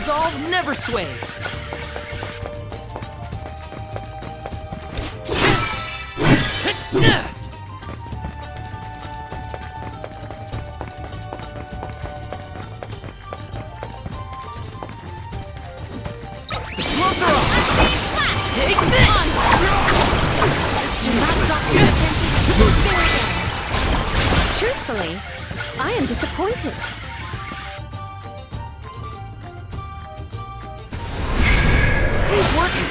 resolve never sways. Take this! Truthfully, I am disappointed. He's working.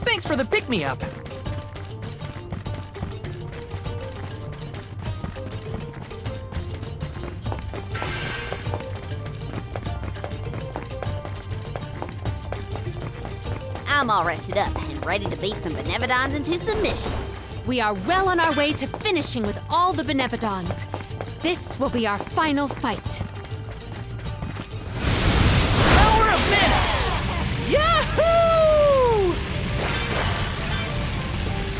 Thanks for the pick-me-up. I'm all rested up and ready to beat some Benevodons into submission. We are well on our way to finishing with all the Benevodons. This will be our final fight. Power of Myth! Yahoo!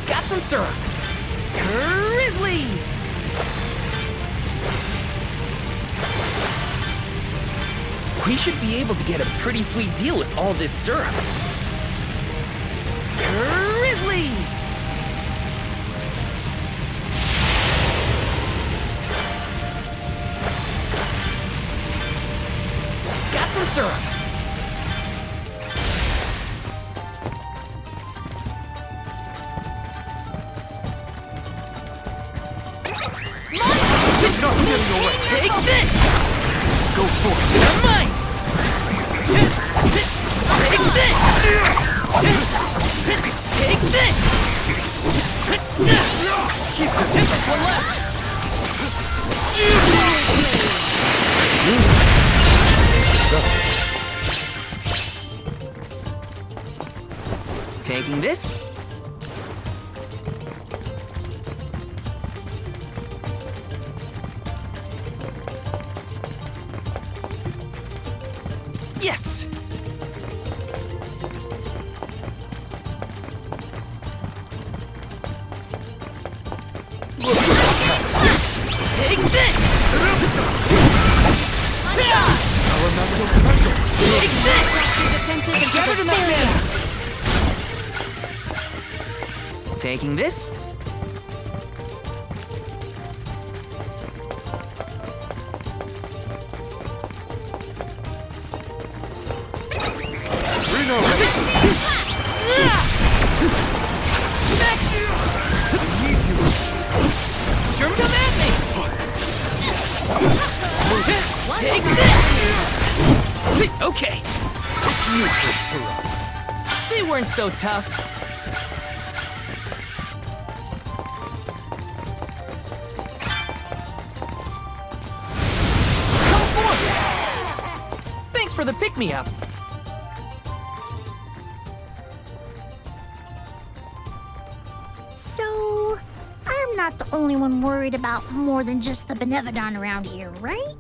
Got some syrup. Grizzly! We should be able to get a pretty sweet deal with all this syrup. Grizzly! Got some syrup. Take this! Go for it. You're mine! Take this! Take this! Keep this one left! Taking this? Yes! Take this! Take this! Defenses and Gathered enough mana! Taking this? Come at me! Take this! Okay. They weren't so tough. Come forth! Thanks for the pick-me-up. So, I'm not the only one worried about more than just the Benevodon around here, right?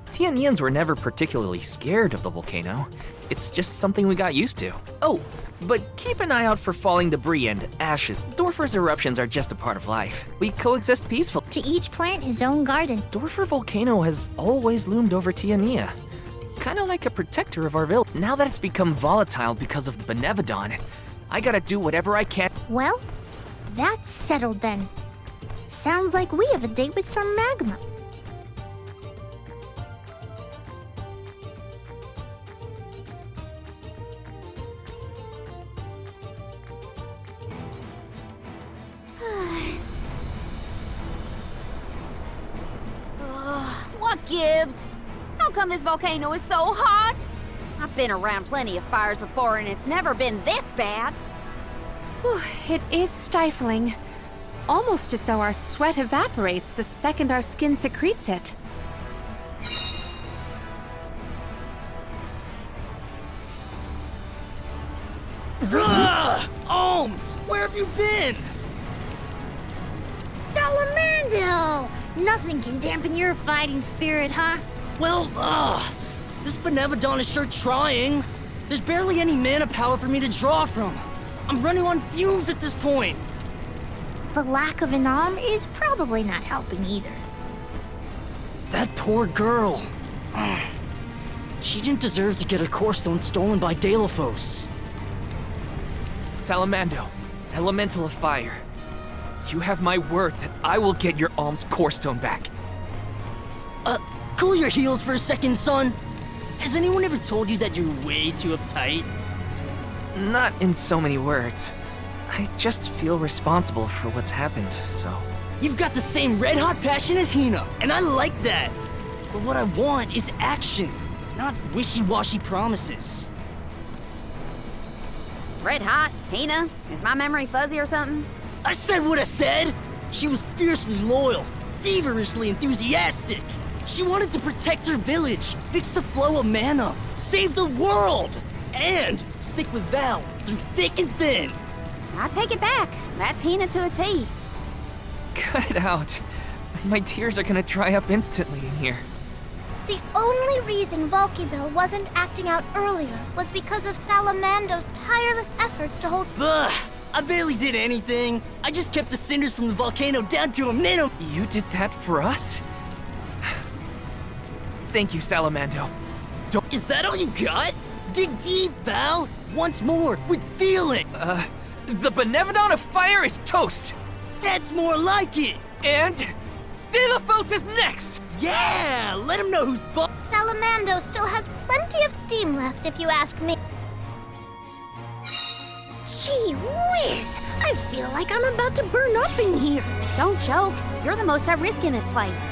Tianians were never particularly scared of the volcano. It's just something we got used to. Oh, but keep an eye out for falling debris and ashes. Dorfer's eruptions are just a part of life. We coexist peacefully. To each plant his own garden. Dorfer Volcano has always loomed over Tiania. Kinda like a protector of our village. Now that it's become volatile because of the Benevodon, I gotta do whatever I can. Well, that's settled then. Sounds like we have a date with some magma. What gives? How come this volcano is so hot? I've been around plenty of fires before and it's never been this bad. Whew, it is stifling. Almost as though our sweat evaporates the second our skin secretes it. Ohms! Where have you been? Salamandal! Nothing can dampen your fighting spirit, huh? Well, this Benevodon is sure trying. There's barely any mana power for me to draw from. I'm running on fumes at this point. The lack of an arm is probably not helping either. That poor girl. She didn't deserve to get her core stone stolen by Delophos. Salamando, elemental of fire. You have my word that I will get your Alm's core stone back. Cool your heels for a second, son. Has anyone ever told you that you're way too uptight? Not in so many words. I just feel responsible for what's happened, so... You've got the same red-hot passion as Hina, and I like that. But what I want is action, not wishy-washy promises. Red hot? Hina? Is my memory fuzzy or something? I said what I said! She was fiercely loyal, feverishly enthusiastic. She wanted to protect her village, fix the flow of mana, save the world, and stick with Val through thick and thin. I take it back. That's Hina to a T. Cut it out. My tears are gonna dry up instantly in here. The only reason Valkyville wasn't acting out earlier was because of Salamando's tireless efforts to hold. Ugh, I barely did anything. I just kept the cinders from the volcano down to a minimum. You did that for us? Thank you, Salamando. Is that all you got? Dig deep, Val. Once more, with feeling. The Benevodon of Fire is toast! That's more like it. And... Delophos is next! Yeah, let him know who's boss. Salamando still has plenty of steam left, if you ask me. Gee whiz! I feel like I'm about to burn up in here. Don't joke. You're the most at risk in this place.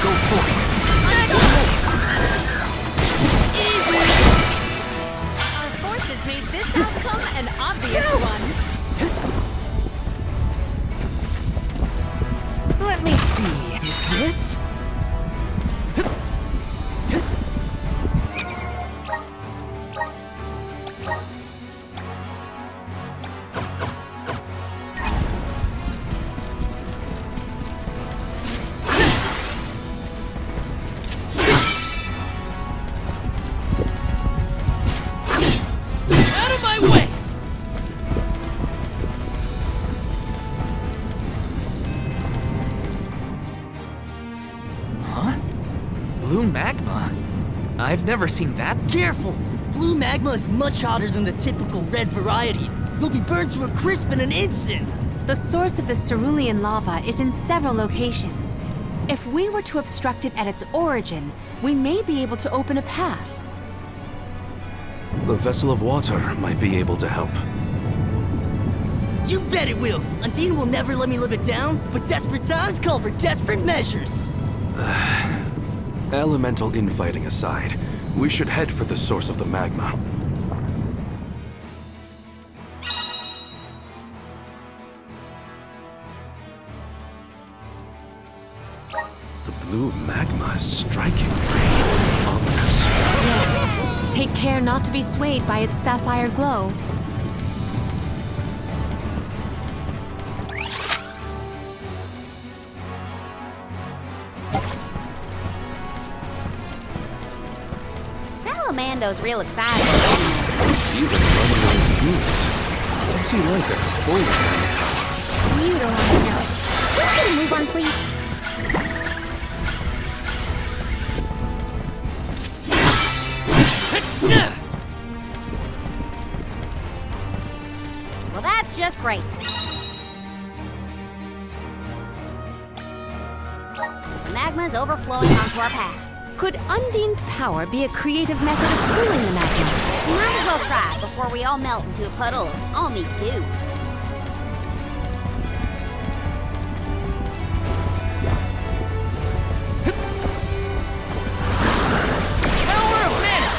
Go for it. Our forces made this outcome an obvious one. Let me see. Is this? Blue magma? I've never seen that. Careful! Blue magma is much hotter than the typical red variety. You'll be burned to a crisp in an instant. The source of the cerulean lava is in several locations. If we were to obstruct it at its origin, we may be able to open a path. The vessel of water might be able to help. You bet it will! Undine will never let me live it down, but desperate times call for desperate measures. Elemental infighting aside, we should head for the source of the magma. The blue magma is strikingly ominous. Yes. Take care not to be swayed by its sapphire glow. Salamando's real excited. Even running on fumes. What's he like at full magma? You don't want to know. Can we move on, please? Well, that's just great. The magma's overflowing onto our path. Could Undine's power be a creative method of cooling the magma? Might as well try before we all melt into a puddle of all-meat goo. Power of mana!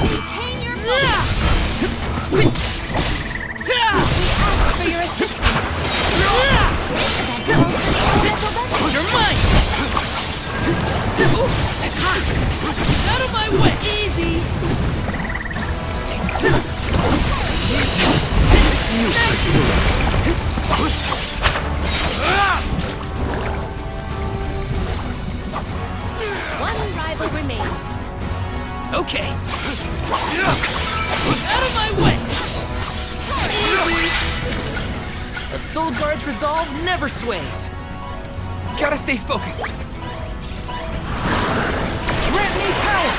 Retain your focus. We ask for your assistance. You're mine! It's hot! Out of my way! Easy! Guard's resolve never sways. Gotta stay focused. Grant me power!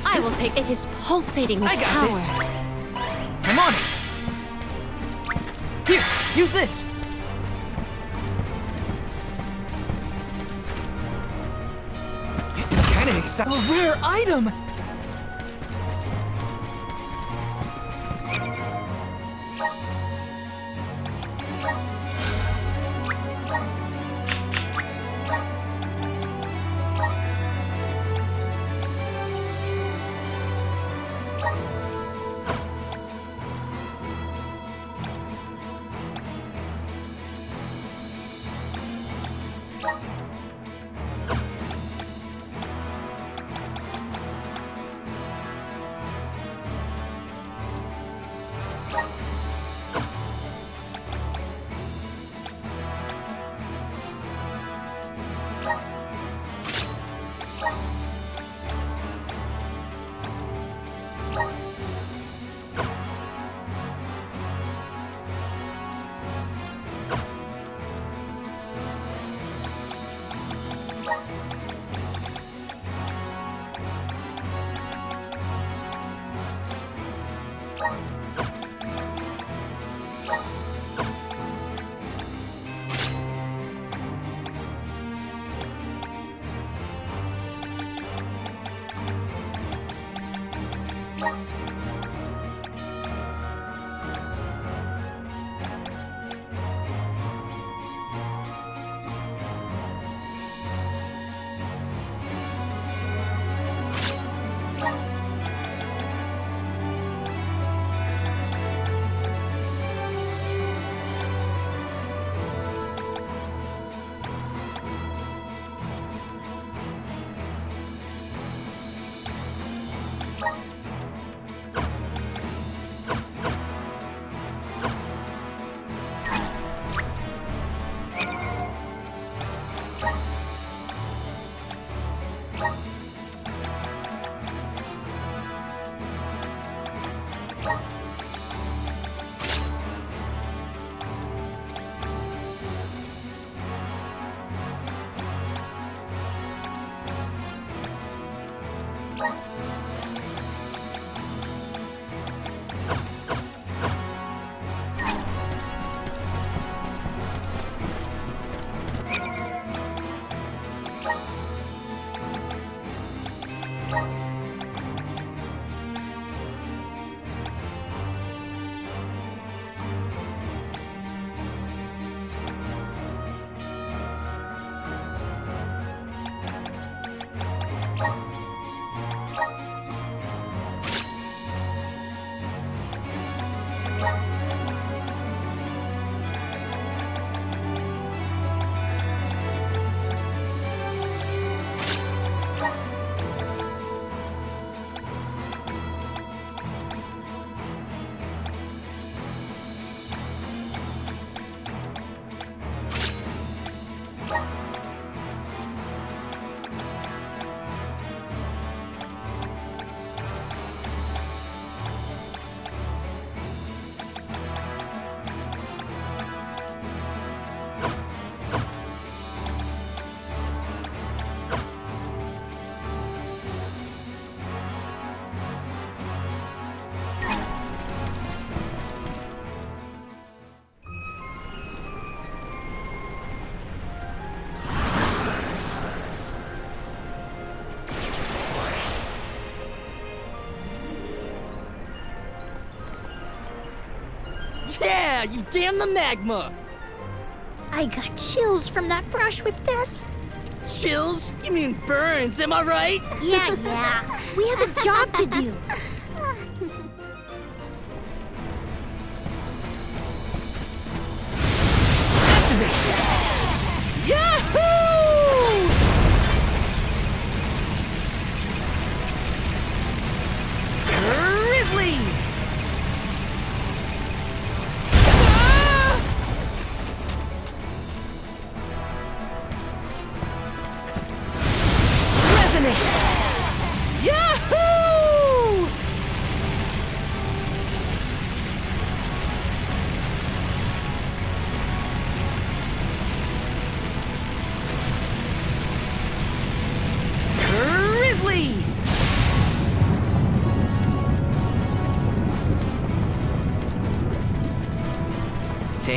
I will take it is pulsating with I got power. this. I'm on it. Here, use this. This is kind of exciting. A rare item! Yeah, you damn the magma! I got chills from that brush with this. Chills? You mean burns, am I right? Yeah. We have a job to do. Yahoo! Grizzly! Resonate! Yahoo!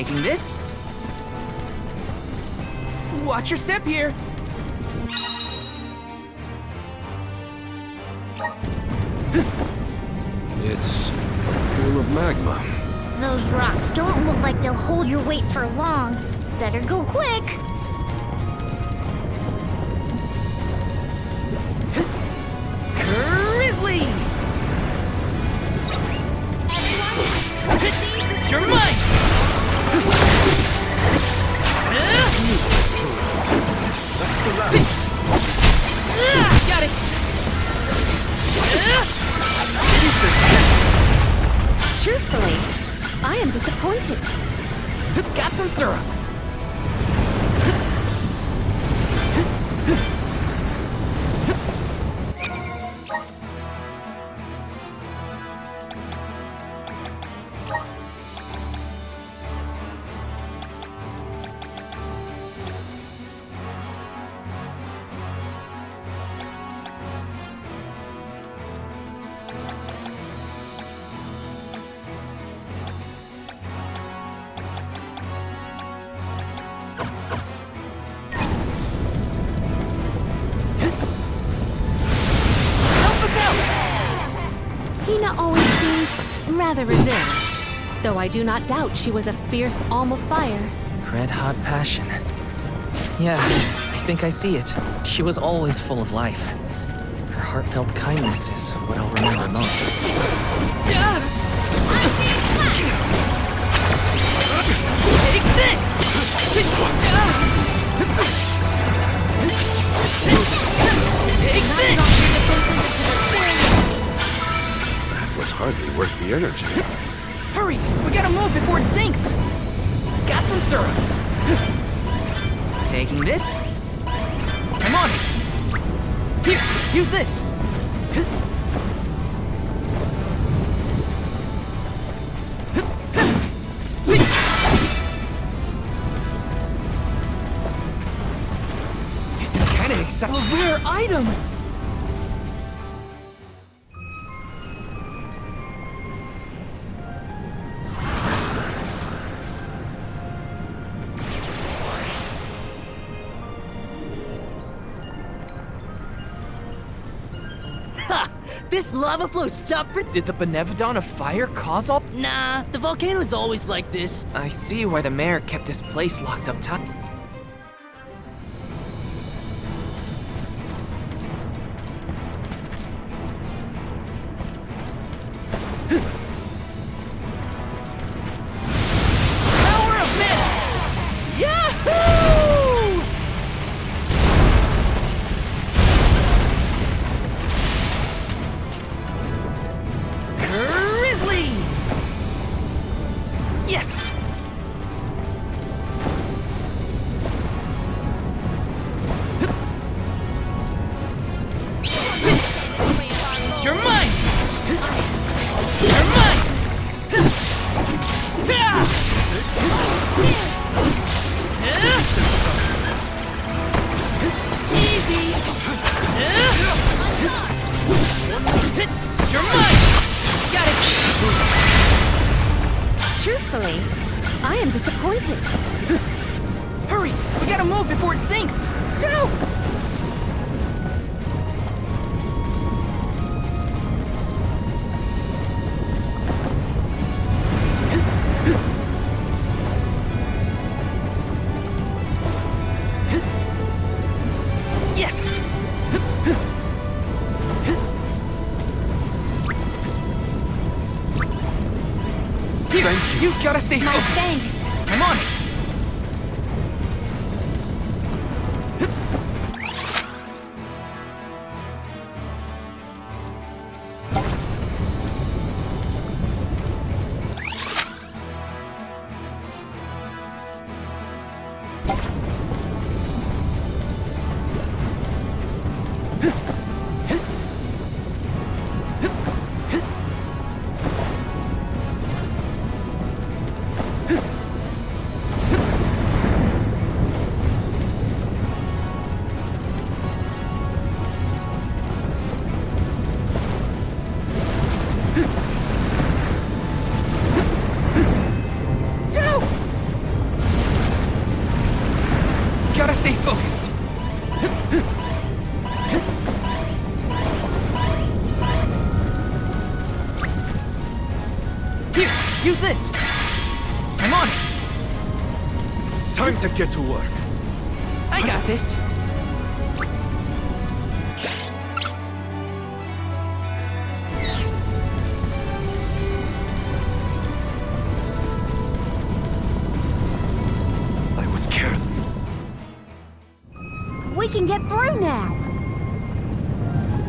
Taking this. Watch your step here. It's full of magma. Those rocks don't look like they'll hold your weight for long. Better go quick. Grizzly! You're mine! Got it! Truthfully, I am disappointed. Got some syrup. Hina always seemed rather reserved, though I do not doubt she was a fierce alm of fire. Red hot passion. Yeah, I think I see it. She was always full of life. Her heartfelt kindness is what I'll remember most. Take this! Take this! That was hardly worth the energy. Hurry! We gotta move before it sinks! Got some syrup. Taking this. I'm on it. Here, use this. This is kind of exciting. A rare item! Ha! This lava flow stopped for. Did the Benevodon of Fire cause all? Nah, the volcano's always like this. I see why the mayor kept this place locked up tight. Power of Mist! Yahoo! Grizzly! Yes! You're mine! You're mine! Easy! You're mine! Got it! Truthfully, I am disappointed. Hurry! We gotta move before it sinks! Go! Yes! Here, Thank you. You've gotta stay My focused. thanks. I'm on it. this? I'm on it. Time to get to work. I got this. I was careless. We can get through now.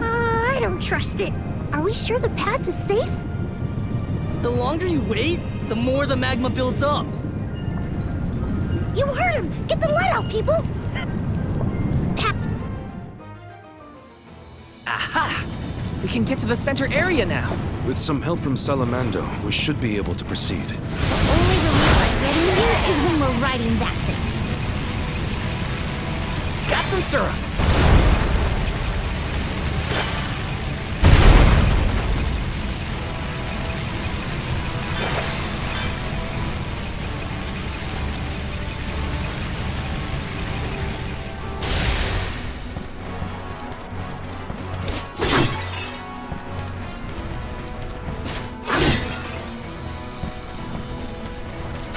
I don't trust it. Are we sure the path is safe? The longer you wait, the more the magma builds up. You heard him! Get the lead out, people! Aha! We can get to the center area now. With some help from Salamando, we should be able to proceed. The only relief I get in here is when we're riding that thing. Got some syrup.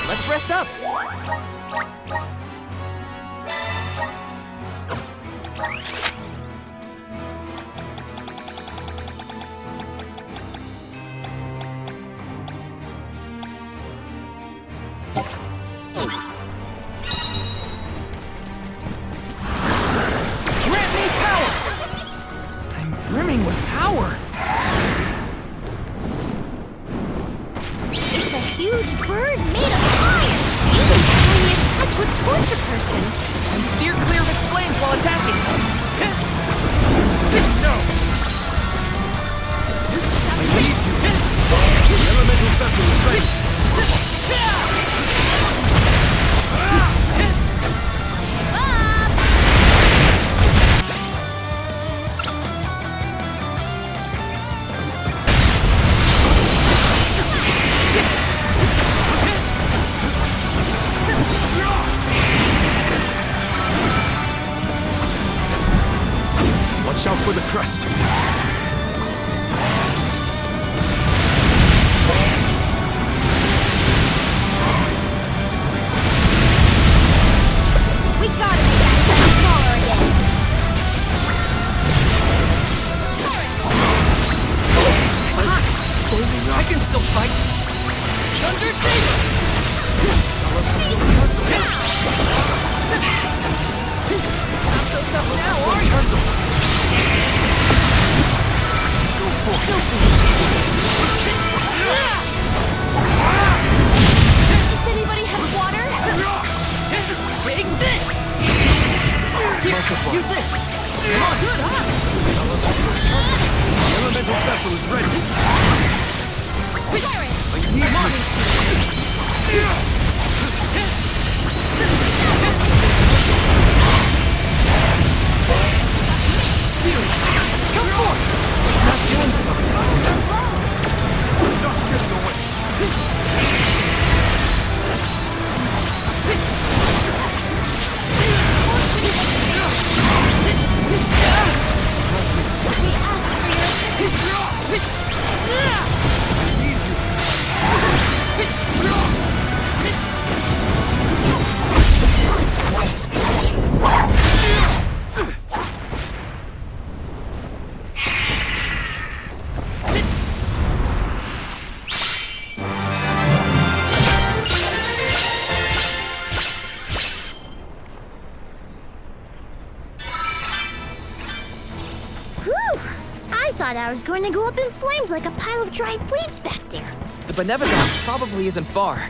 Let's rest up. Grant me power! I'm brimming with power. It's a huge bird made of fire! Even the tiniest touch would torch a person. And steer clear of its flames while attacking. No! I need you. The elemental vessel is ready. Watch out for the crest. We gotta make that thing smaller again. It's hot. I can still fight. Thunder Saber! Not so tough now, are you? Does anybody have water? Take this! Here, use this! Come on, good, huh? The elemental vessel is ready. Come forth! It's not doing something. Not getting away. Whew! I thought I was going to go up in flames like a pile of dried leaves back there. The Beneficent probably isn't far.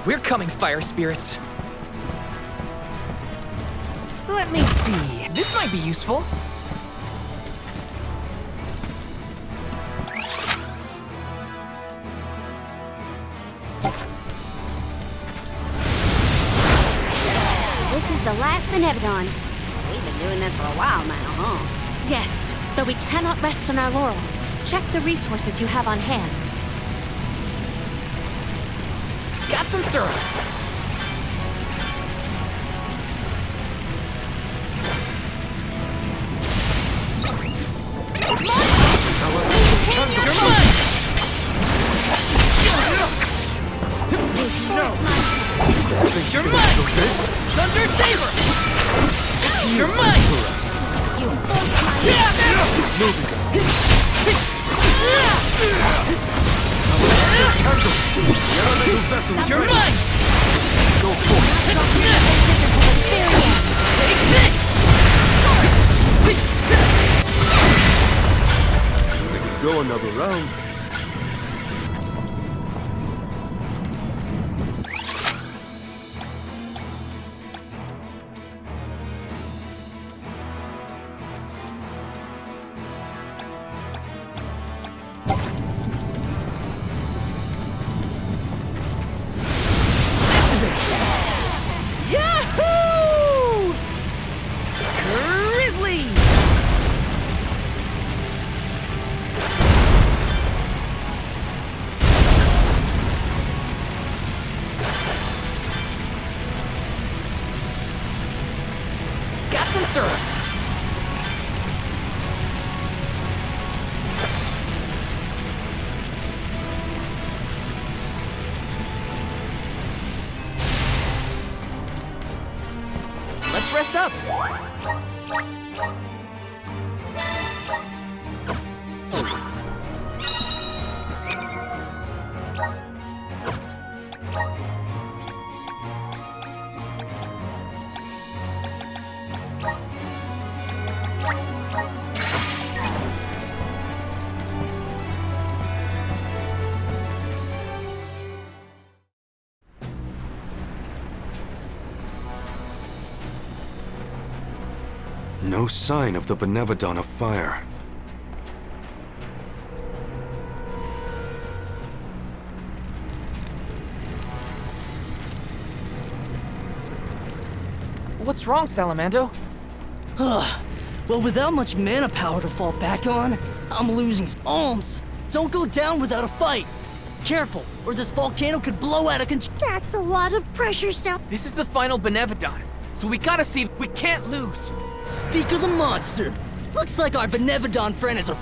We're coming, fire spirits. Let me see. This might be useful. This is the last Benevodon. We've been doing this for a while now, huh? Yes, though we cannot rest on our laurels. Check the resources you have on hand. Got some syrup. You forced my... You're mine! Go for it. Take this! We can go another round. Yahoo! Grizzly! Got some syrup. Let's rest up. No sign of the Benevodon of Fire. What's wrong, Salamando? Well, without much mana power to fall back on, I'm losing alms. Don't go down without a fight. Careful, or this volcano could blow out of control. That's a lot of pressure, Sal. This is the final Benevodon, so we gotta see. We can't lose. Speak of the monster. Looks like our Benevodon friend is a...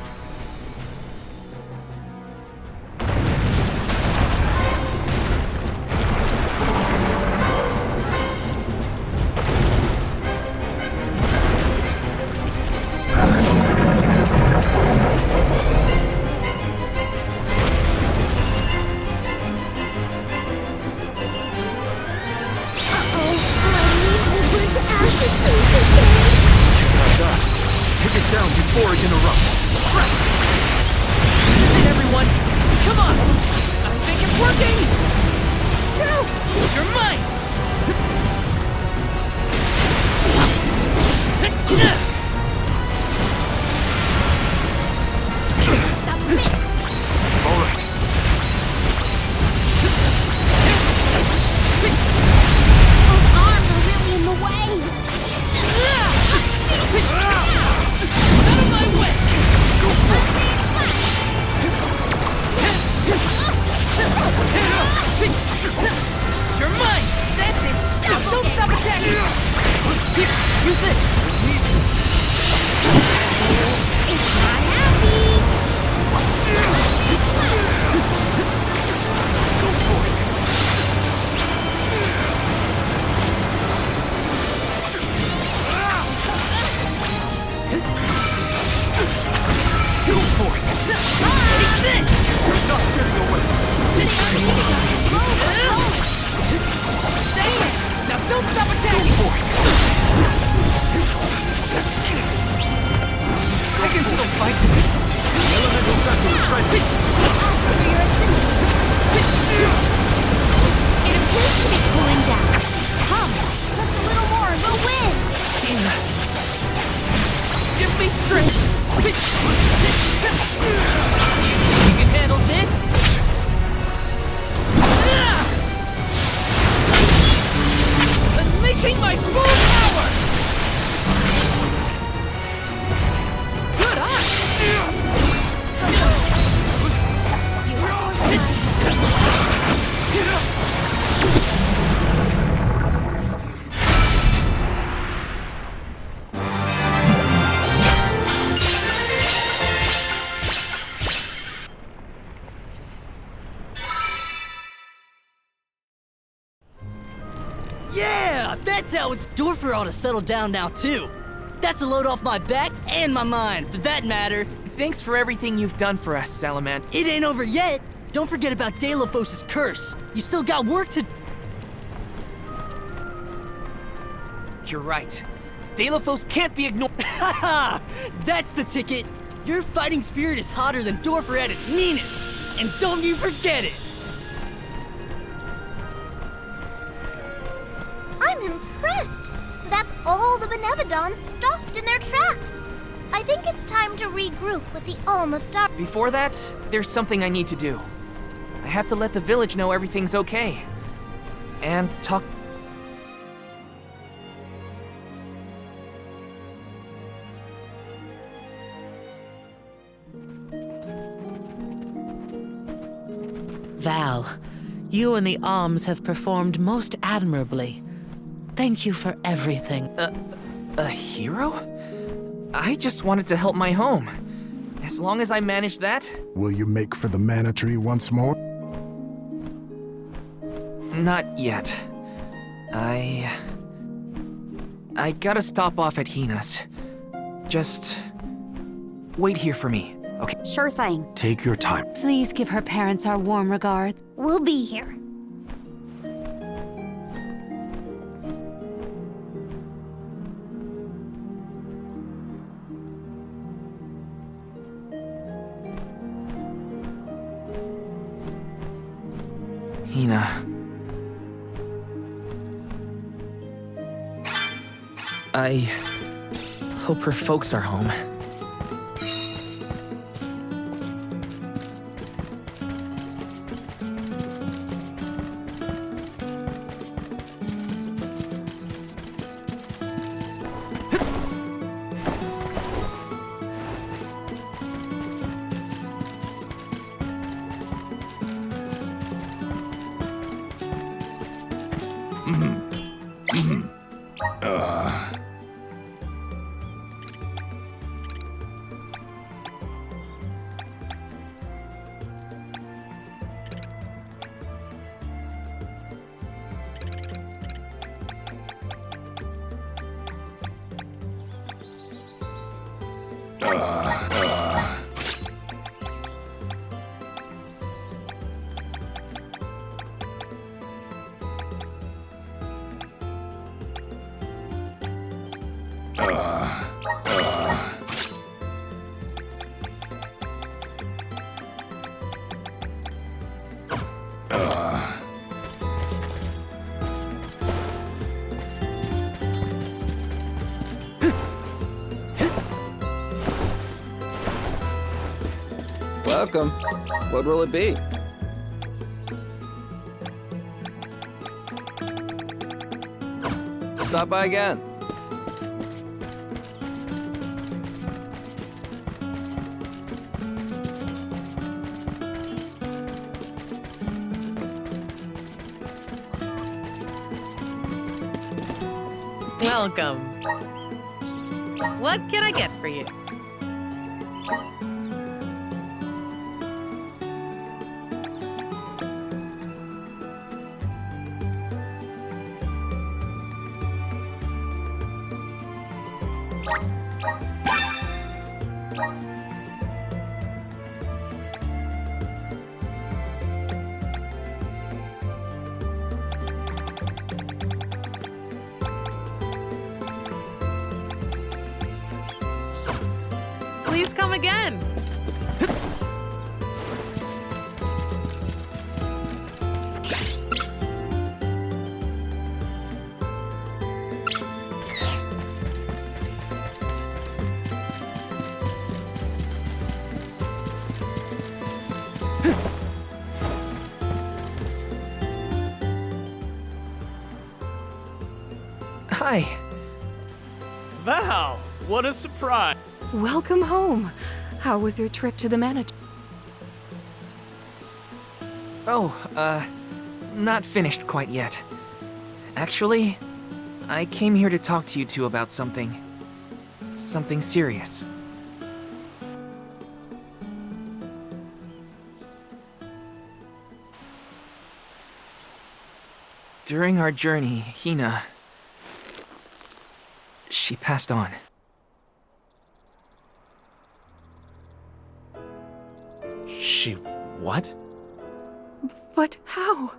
Take it down before it interrupts. This is it, everyone. Come on. I think it's working. You're mine. Submit! All right. Those arms are really in the way! Out of my way. Go for it. You're mine. That's it. Now don't stop attacking. Here, use this. It's not happy! Go for it. Go for it. Take this. You're not getting away. Damn it. Now don't stop attacking. For it. I can still fight. Elemental vessel is ready. Ask for your assistance. It appears to be cooling down. Come, just a little more and we'll win! Give me strength. You can handle this. Unleashing my full power. Good eye. Yeah, that's how it's... Dorfer ought to settle down now, too. That's a load off my back and my mind, for that matter. Thanks for everything you've done for us, Salamand. It ain't over yet. Don't forget about Delophos' curse. You still got work to... You're right. Delophos can't be ignored. Haha! That's the ticket. Your fighting spirit is hotter than Dorfer at its meanest. And don't you forget it. I'm impressed. That's all the Benevodons stopped in their tracks. I think it's time to regroup with the Ulm of Dark. Before that, there's something I need to do. I have to let the village know everything's okay. And talk. Val, you and the Alms have performed most admirably. Thank you for everything. A hero? I just wanted to help my home. As long as I manage that, Will you make for the Mana Tree once more? not yet. I gotta stop off at Hina's. Just wait here for me, okay? Sure thing. Take your time. Please give her parents our warm regards. We'll be here. Hina. I hope her folks are home. Welcome. What will it be? Stop by again. Welcome. What can I get for you? Please come again. Hi. Val, what a surprise. Welcome home. How was your trip to the Mana? Oh, not finished quite yet. Actually, I came here to talk to you two about something serious. During our journey, Hina, she passed on. She... what? But how?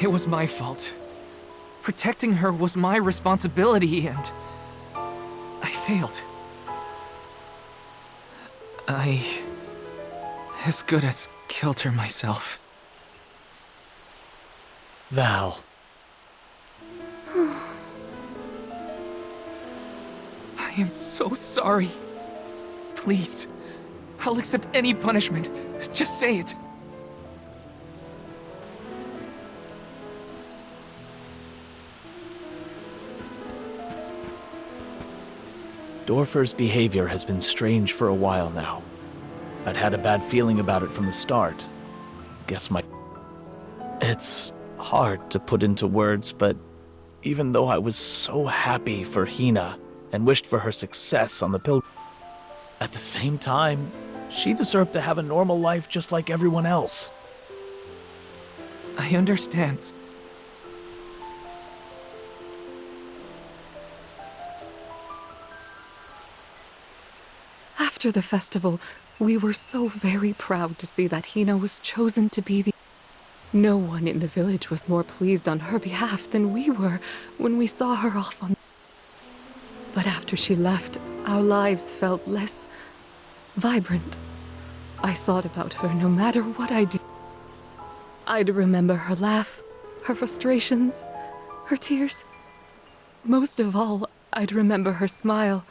It was my fault. Protecting her was my responsibility, and I failed. I as good as killed her myself. Val. I am so sorry. Please, I'll accept any punishment. Just say it. Dorfer's behavior has been strange for a while now. I'd had a bad feeling about it from the start. Guess my... It's hard to put into words, but even though I was so happy for Hina and wished for her success on the pilgrim, at the same time, she deserved to have a normal life just like everyone else. I understand. After the festival, we were so very proud to see that Hina was chosen to be the... No one in the village was more pleased on her behalf than we were when we saw her off on... But after she left, our lives felt less vibrant. I thought about her no matter what I did. I'd remember her laugh, her frustrations, her tears. Most of all, I'd remember her smile.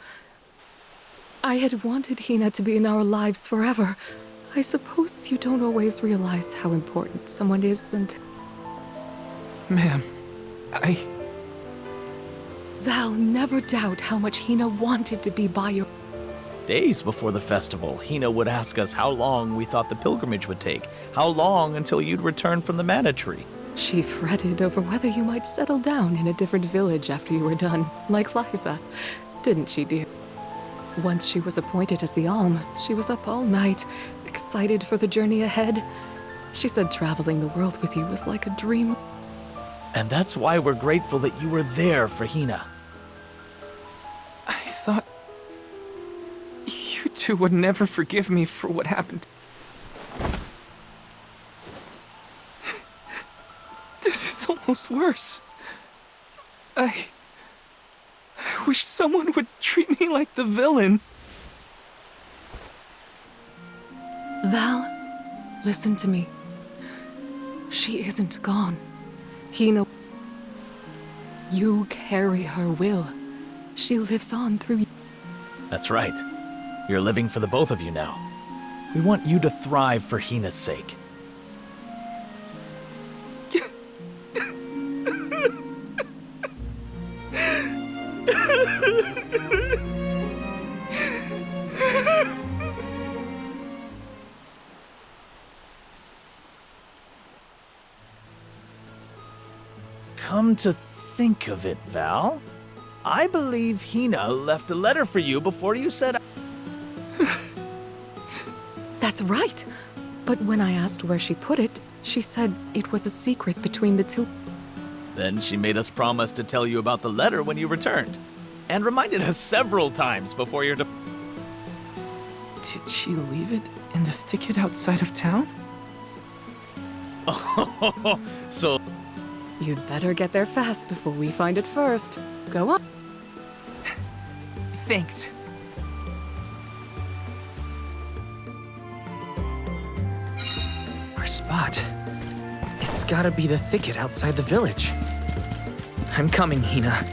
I had wanted Hina to be in our lives forever. I suppose you don't always realize how important someone is until... Ma'am, Val, never doubt how much Hina wanted to be by your... Days before the festival, Hina would ask us how long we thought the pilgrimage would take, how long until you'd return from the Mana Tree. She fretted over whether you might settle down in a different village after you were done, like Liza. Didn't she, dear? Once she was appointed as the Alm, she was up all night, excited for the journey ahead. She said traveling the world with you was like a dream. And that's why we're grateful that you were there for Hina. I thought you two would never forgive me for what happened. This is almost worse. I wish someone would treat me like the villain. Val, listen to me. She isn't gone. Hina... You carry her will. She lives on through you. That's right. You're living for the both of you now. We want you to thrive for Hina's sake. Come to think of it, Val, I believe Hina left a letter for you before you set out. That's right. But when I asked where she put it, she said it was a secret between the two. Then she made us promise to tell you about the letter when you returned, and reminded us several times before your Did she leave it in the thicket outside of town? So... You'd better get there fast before we find it first. Go on. Thanks. Our spot. It's gotta be the thicket outside the village. I'm coming, Hina.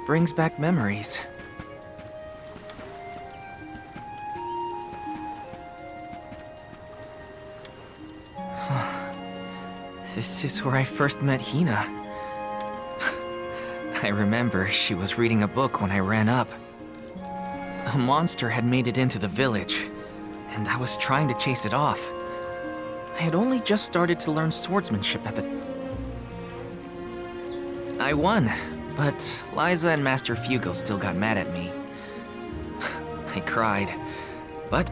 Brings back memories. This is where I first met Hina. I remember she was reading a book when I ran up. A monster had made it into the village, and I was trying to chase it off. I had only just started to learn swordsmanship at the... I won, but Liza and Master Fugo still got mad at me. I cried, but...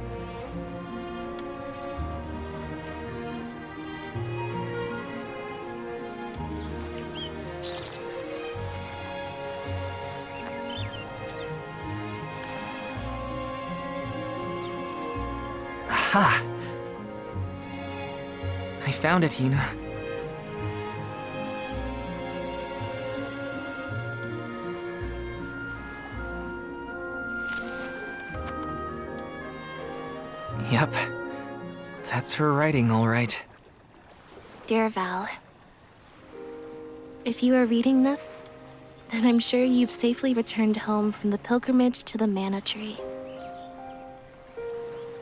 Aha! I found it, Hina. Yep. That's her writing, all right. Dear Val, if you are reading this, then I'm sure you've safely returned home from the pilgrimage to the Mana Tree.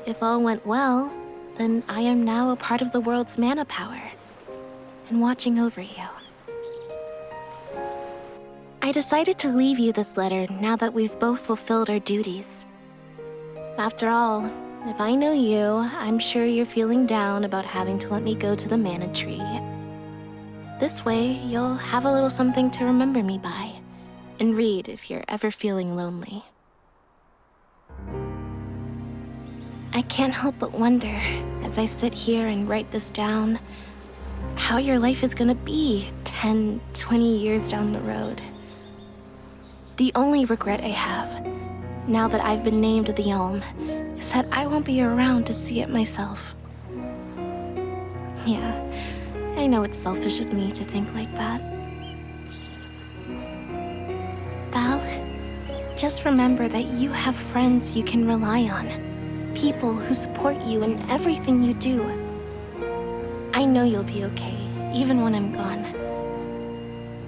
If all went well, then I am now a part of the world's mana power, and watching over you. I decided to leave you this letter now that we've both fulfilled our duties. After all, if I know you, I'm sure you're feeling down about having to let me go to the Mana Tree. This way, you'll have a little something to remember me by, and read if you're ever feeling lonely. I can't help but wonder, as I sit here and write this down, how your life is gonna be 10, 20 years down the road. The only regret I have, now that I've been named the Elm, is that I won't be around to see it myself. Yeah, I know it's selfish of me to think like that. Val, just remember that you have friends you can rely on. People who support you in everything you do. I know you'll be okay, even when I'm gone.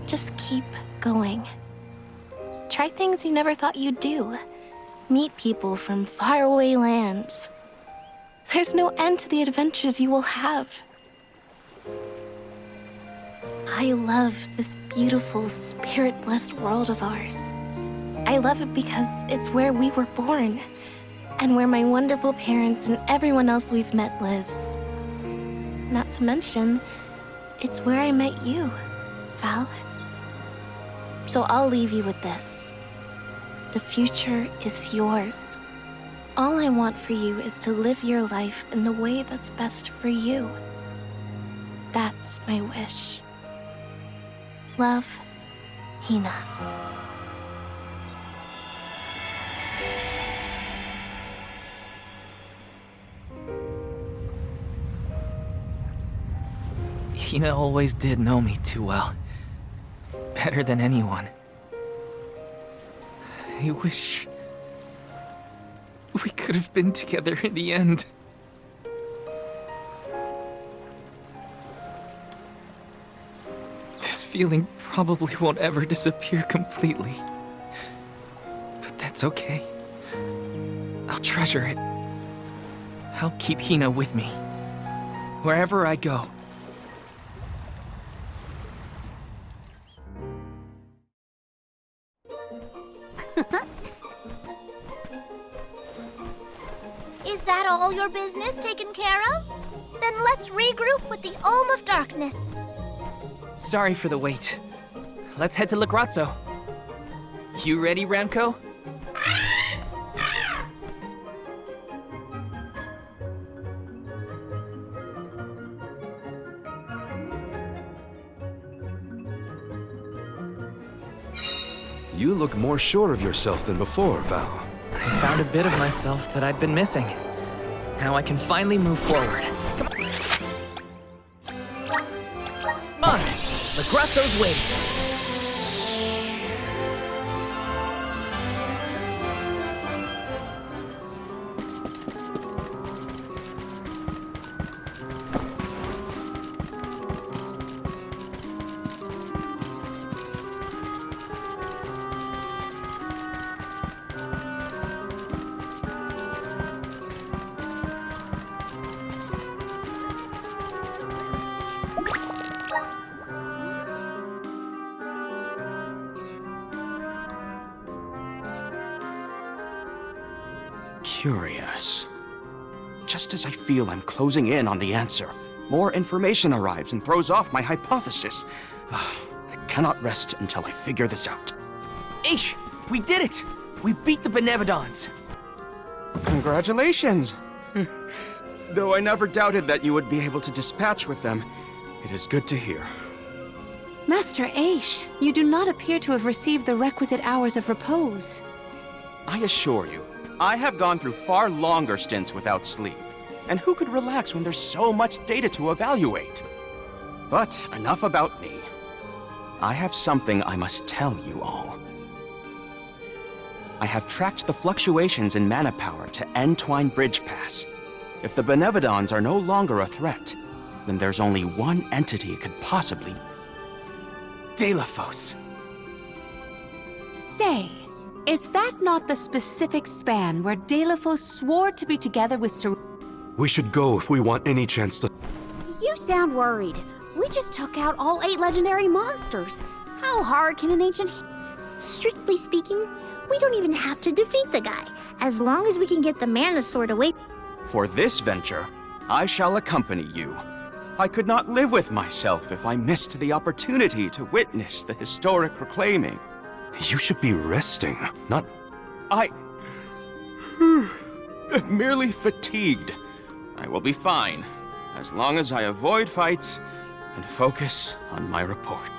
Just keep going. Try things you never thought you'd do. Meet people from faraway lands. There's no end to the adventures you will have. I love this beautiful, spirit-blessed world of ours. I love it because it's where we were born, and where my wonderful parents and everyone else we've met lives. Not to mention, it's where I met you, Val. So I'll leave you with this. The future is yours. All I want for you is to live your life in the way that's best for you. That's my wish. Love, Hina. Hina always did know me too well. Better than anyone. I wish... we could have been together in the end. This feeling probably won't ever disappear completely. But that's okay. I'll treasure it. I'll keep Hina with me. Wherever I go. Is that all your business taken care of? Then let's regroup with the Olm of Darkness. Sorry for the wait. Let's head to Lagrazzo. You ready, Ramco? You look more sure of yourself than before, Val. I found a bit of myself that I'd been missing. Now I can finally move forward. Come on! Lagrazzo's waiting. Curious. Just as I feel I'm closing in on the answer, more information arrives and throws off my hypothesis. I cannot rest until I figure this out. Aish, we did it! We beat the Benevodons! Congratulations! Though I never doubted that you would be able to dispatch with them, it is good to hear. Master Aish, you do not appear to have received the requisite hours of repose. I assure you, I have gone through far longer stints without sleep. And who could relax when there's so much data to evaluate? But enough about me. I have something I must tell you all. I have tracked the fluctuations in mana power to Entwine Bridge Pass. If the Benevodons are no longer a threat, then there's only one entity it could possibly... Dalephos. Say, is that not the specific span where Dalephos swore to be together with Sir... We should go if we want any chance to... You sound worried. We just took out all 8 legendary monsters. How hard can an ancient... Strictly speaking, we don't even have to defeat the guy, as long as we can get the mana sword away. For this venture, I shall accompany you. I could not live with myself if I missed the opportunity to witness the historic reclaiming. You should be resting, not... I'm merely fatigued. I will be fine, as long as I avoid fights and focus on my report.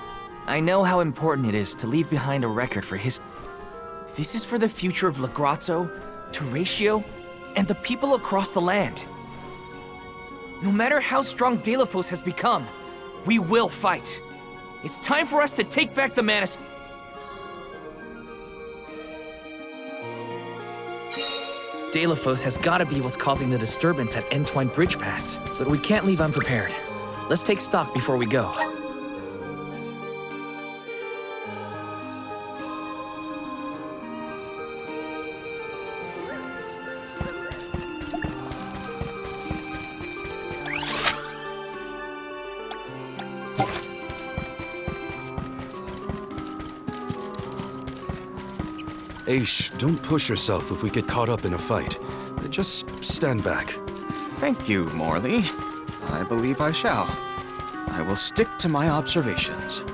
I know how important it is to leave behind a record for his... This is for the future of Lagrazzo, Teratio, and the people across the land. No matter how strong Dalephos has become, we will fight. It's time for us to take back the Mana... Dalephos has gotta be what's causing the disturbance at Entwine Bridge Pass, but we can't leave unprepared. Let's take stock before we go. Aish, don't push yourself if we get caught up in a fight. Just stand back. Thank you, Morley. I believe I shall. I will stick to my observations.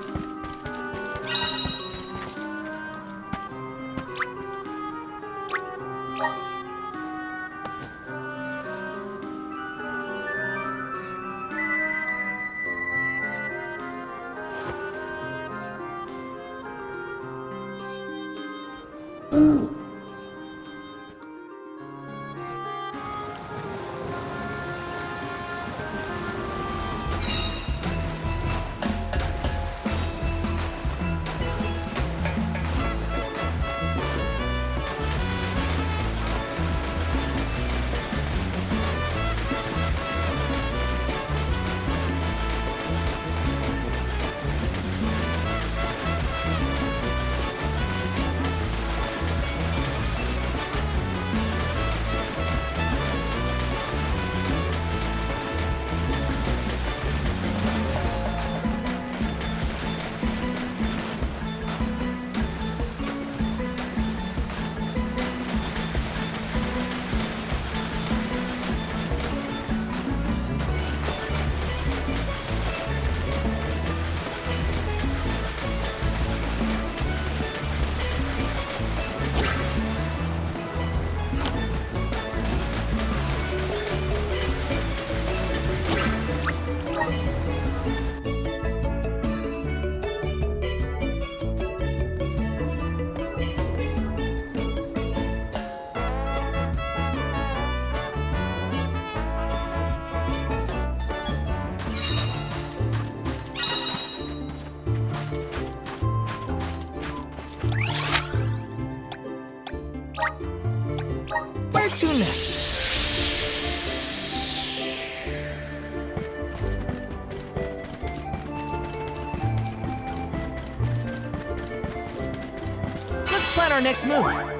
Where to next? Let's plan our next move.